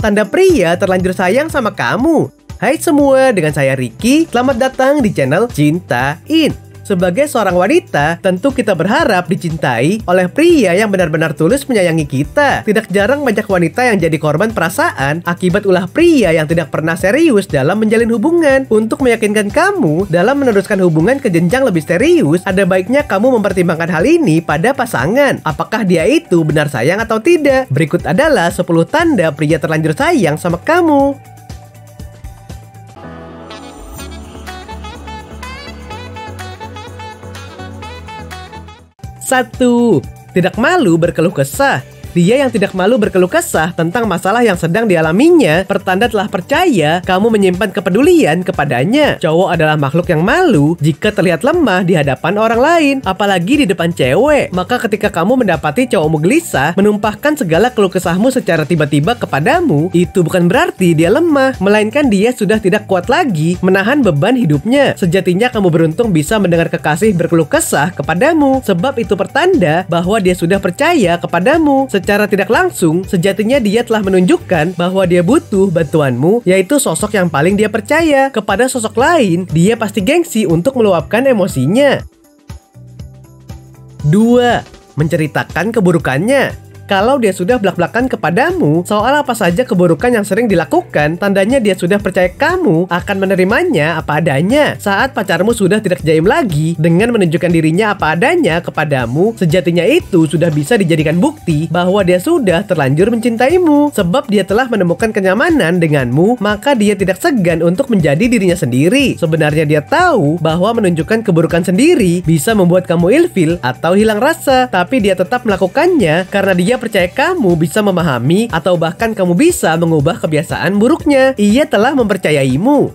tanda pria terlanjur sayang sama kamu. Hai semua, dengan saya Ricky. Selamat datang di channel Cintain. Sebagai seorang wanita, tentu kita berharap dicintai oleh pria yang benar-benar tulus menyayangi kita. Tidak jarang banyak wanita yang jadi korban perasaan akibat ulah pria yang tidak pernah serius dalam menjalin hubungan. Untuk meyakinkan kamu dalam meneruskan hubungan ke jenjang lebih serius, ada baiknya kamu mempertimbangkan hal ini pada pasangan. Apakah dia itu benar sayang atau tidak? Berikut adalah 10 tanda pria terlanjur sayang sama kamu. 1. Tidak malu berkeluh kesah. Dia yang tidak malu berkeluh kesah tentang masalah yang sedang dialaminya, pertanda telah percaya kamu menyimpan kepedulian kepadanya. Cowok adalah makhluk yang malu jika terlihat lemah di hadapan orang lain, apalagi di depan cewek. Maka ketika kamu mendapati cowokmu gelisah, menumpahkan segala keluh kesahmu secara tiba-tiba kepadamu, itu bukan berarti dia lemah, melainkan dia sudah tidak kuat lagi menahan beban hidupnya. Sejatinya kamu beruntung bisa mendengar kekasih berkeluh kesah kepadamu, sebab itu pertanda bahwa dia sudah percaya kepadamu. Secara tidak langsung, sejatinya dia telah menunjukkan bahwa dia butuh bantuanmu, yaitu sosok yang paling dia percaya. Kepada sosok lain, dia pasti gengsi untuk meluapkan emosinya. 2. Menceritakan keburukannya. Kalau dia sudah belak-belakan kepadamu soal apa saja keburukan yang sering dilakukan, tandanya dia sudah percaya kamu akan menerimanya apa adanya. Saat pacarmu sudah tidak jaim lagi dengan menunjukkan dirinya apa adanya kepadamu, sejatinya itu sudah bisa dijadikan bukti bahwa dia sudah terlanjur mencintaimu. Sebab dia telah menemukan kenyamanan denganmu, maka dia tidak segan untuk menjadi dirinya sendiri. Sebenarnya dia tahu bahwa menunjukkan keburukan sendiri bisa membuat kamu ilfil atau hilang rasa, tapi dia tetap melakukannya karena dia percaya kamu bisa memahami atau bahkan kamu bisa mengubah kebiasaan buruknya. Ia telah mempercayaimu.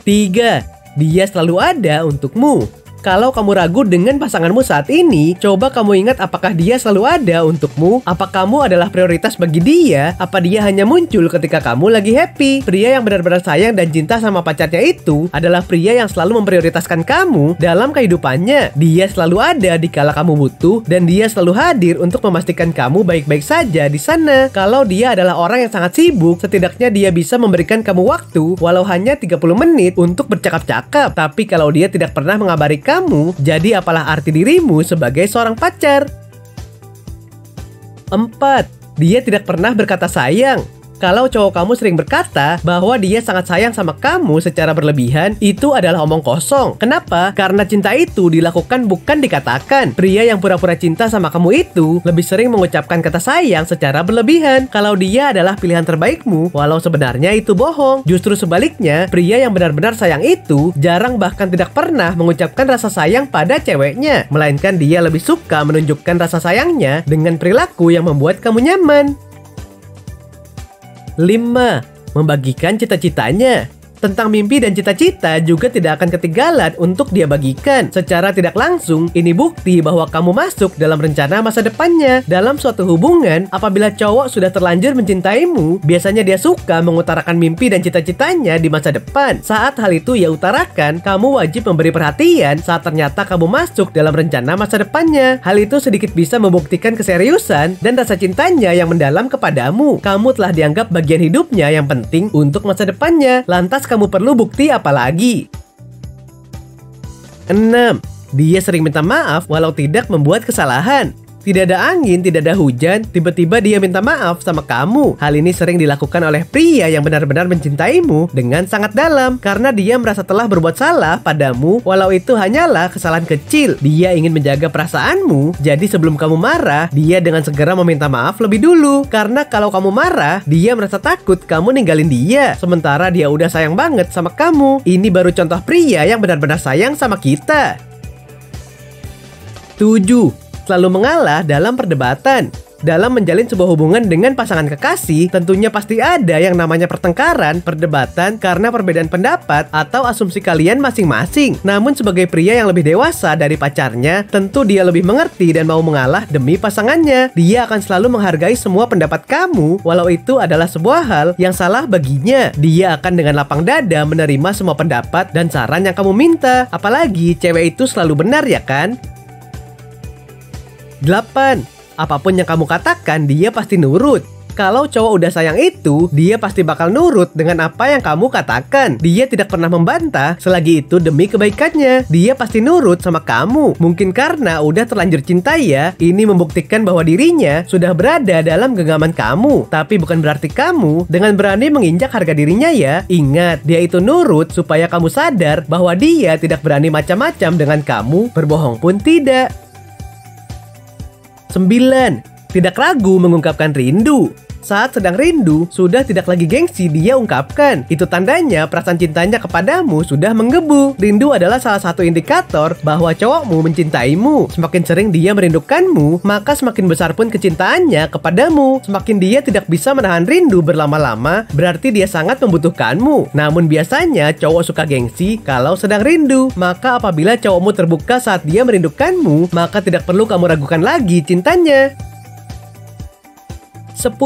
3. Dia selalu ada untukmu. Kalau kamu ragu dengan pasanganmu saat ini, coba kamu ingat apakah dia selalu ada untukmu? Apa kamu adalah prioritas bagi dia? Apa dia hanya muncul ketika kamu lagi happy? Pria yang benar-benar sayang dan cinta sama pacarnya itu adalah pria yang selalu memprioritaskan kamu dalam kehidupannya. Dia selalu ada di kala kamu butuh, dan dia selalu hadir untuk memastikan kamu baik-baik saja di sana. Kalau dia adalah orang yang sangat sibuk, setidaknya dia bisa memberikan kamu waktu walau hanya 30 menit untuk bercakap-cakap. Tapi kalau dia tidak pernah mengabari kamu, jadi apalah arti dirimu sebagai seorang pacar? 4. Dia tidak pernah berkata sayang. Kalau cowok kamu sering berkata bahwa dia sangat sayang sama kamu secara berlebihan, itu adalah omong kosong. Kenapa? Karena cinta itu dilakukan bukan dikatakan. Pria yang pura-pura cinta sama kamu itu lebih sering mengucapkan kata sayang secara berlebihan. Kalau dia adalah pilihan terbaikmu, walau sebenarnya itu bohong. Justru sebaliknya, pria yang benar-benar sayang itu jarang bahkan tidak pernah mengucapkan rasa sayang pada ceweknya, melainkan dia lebih suka menunjukkan rasa sayangnya dengan perilaku yang membuat kamu nyaman. 5. Membagikan cita-citanya. Tentang mimpi dan cita-cita juga tidak akan ketinggalan untuk dia bagikan. Secara tidak langsung, ini bukti bahwa kamu masuk dalam rencana masa depannya. Dalam suatu hubungan, apabila cowok sudah terlanjur mencintaimu, biasanya dia suka mengutarakan mimpi dan cita-citanya di masa depan. Saat hal itu ia utarakan, kamu wajib memberi perhatian saat ternyata kamu masuk dalam rencana masa depannya. Hal itu sedikit bisa membuktikan keseriusan dan rasa cintanya yang mendalam kepadamu. Kamu telah dianggap bagian hidupnya yang penting untuk masa depannya. Lantas kamu perlu bukti apa lagi? 6. Dia sering minta maaf walau tidak membuat kesalahan. Tidak ada angin, tidak ada hujan, tiba-tiba dia minta maaf sama kamu. Hal ini sering dilakukan oleh pria yang benar-benar mencintaimu dengan sangat dalam, karena dia merasa telah berbuat salah padamu, walau itu hanyalah kesalahan kecil. Dia ingin menjaga perasaanmu, jadi sebelum kamu marah, dia dengan segera meminta maaf lebih dulu. Karena kalau kamu marah, dia merasa takut kamu ninggalin dia, sementara dia udah sayang banget sama kamu. Ini baru contoh pria yang benar-benar sayang sama kita. 7. Selalu mengalah dalam perdebatan. Dalam menjalin sebuah hubungan dengan pasangan kekasih, tentunya pasti ada yang namanya pertengkaran, perdebatan karena perbedaan pendapat atau asumsi kalian masing-masing. Namun sebagai pria yang lebih dewasa dari pacarnya, tentu dia lebih mengerti dan mau mengalah demi pasangannya. Dia akan selalu menghargai semua pendapat kamu, walau itu adalah sebuah hal yang salah baginya. Dia akan dengan lapang dada menerima semua pendapat dan saran yang kamu minta. Apalagi cewek itu selalu benar, ya kan? 8. Apapun yang kamu katakan, dia pasti nurut. Kalau cowok udah sayang itu, dia pasti bakal nurut dengan apa yang kamu katakan. Dia tidak pernah membantah selagi itu demi kebaikannya. Dia pasti nurut sama kamu. Mungkin karena udah terlanjur cinta ya. Ini membuktikan bahwa dirinya sudah berada dalam genggaman kamu. Tapi bukan berarti kamu dengan berani menginjak harga dirinya ya. Ingat, dia itu nurut supaya kamu sadar bahwa dia tidak berani macam-macam dengan kamu. Berbohong pun tidak. 9. Tidak ragu mengungkapkan rindu. Saat sedang rindu, sudah tidak lagi gengsi dia ungkapkan. Itu tandanya perasaan cintanya kepadamu sudah menggebu. Rindu adalah salah satu indikator bahwa cowokmu mencintaimu. Semakin sering dia merindukanmu, maka semakin besar pun kecintaannya kepadamu. Semakin dia tidak bisa menahan rindu berlama-lama, berarti dia sangat membutuhkanmu. Namun biasanya cowok suka gengsi kalau sedang rindu. Maka apabila cowokmu terbuka saat dia merindukanmu, maka tidak perlu kamu ragukan lagi cintanya. 10.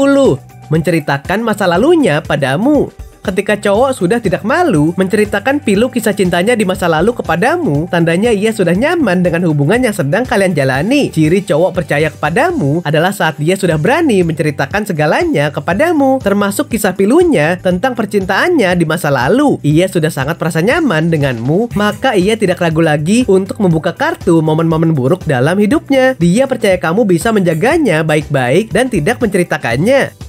Menceritakan masa lalunya padamu. Ketika cowok sudah tidak malu menceritakan pilu kisah cintanya di masa lalu kepadamu, tandanya ia sudah nyaman dengan hubungan yang sedang kalian jalani. Ciri cowok percaya kepadamu adalah saat dia sudah berani menceritakan segalanya kepadamu, termasuk kisah pilunya tentang percintaannya di masa lalu. Ia sudah sangat merasa nyaman denganmu, maka ia tidak ragu lagi untuk membuka kartu momen-momen buruk dalam hidupnya. Dia percaya kamu bisa menjaganya baik-baik dan tidak menceritakannya.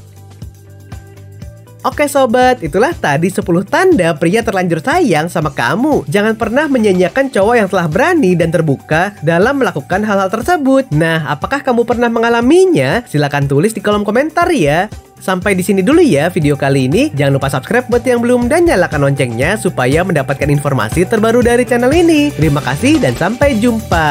Oke sobat, itulah tadi 10 tanda pria terlanjur sayang sama kamu. Jangan pernah menyanyiakan cowok yang telah berani dan terbuka dalam melakukan hal-hal tersebut. Nah, apakah kamu pernah mengalaminya? Silahkan tulis di kolom komentar ya. Sampai di sini dulu ya video kali ini. Jangan lupa subscribe buat yang belum dan nyalakan loncengnya supaya mendapatkan informasi terbaru dari channel ini. Terima kasih dan sampai jumpa.